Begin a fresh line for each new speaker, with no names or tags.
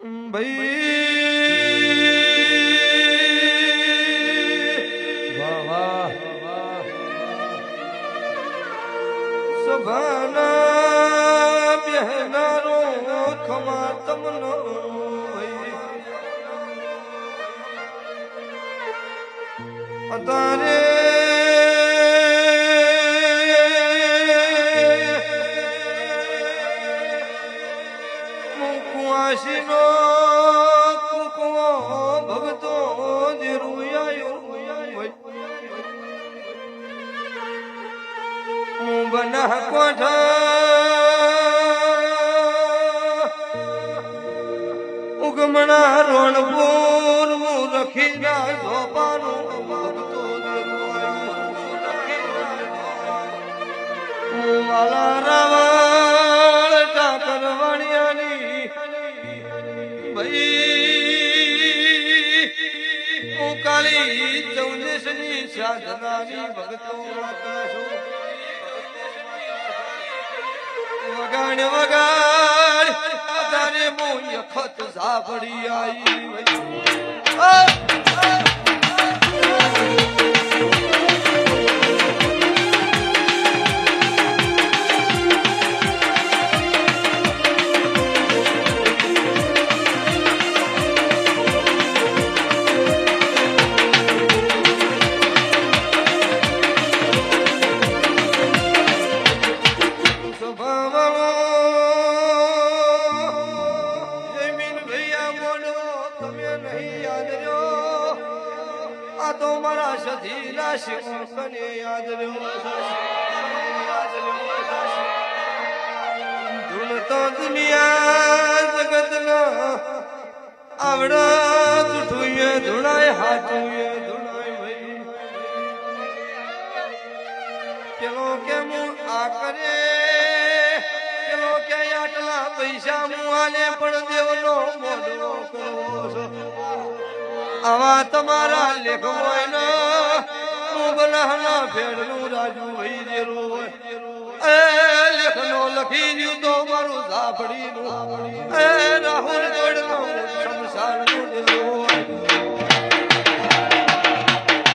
ભાઈ વાહ વાહ સભાના બેહનારો ખમા તમનો અતારે મુકવાસીનો કુકવો ભગતો નિરુયાયો બના કોઠા ઉગમણા રોણપુર રખીના ઝોપાનું ભગતો વાલા રાવળ ટાકર વાણિયાની ભાઈ હું કાળી ચૌદેશની સાધનાની ભગતો વગાડ વગાડ તારે મોય ખત ઝાપડી આવી તો મારા સધીના શિવને યાદ ધૂન તો દુનિયા જગતના આવડા જૂઠું ધૂણાય હાથું ધૂણાય ભાઈ પેલો કે હું આ કરે પેલો કે આટલા પૈસા હું આને પણ દેવનો મોઢો કરવો છો આવા તમારા લેખ હોય ને હું બનાના ફેરનું રાજુ ભાઈ જેરું હોય એ લેખ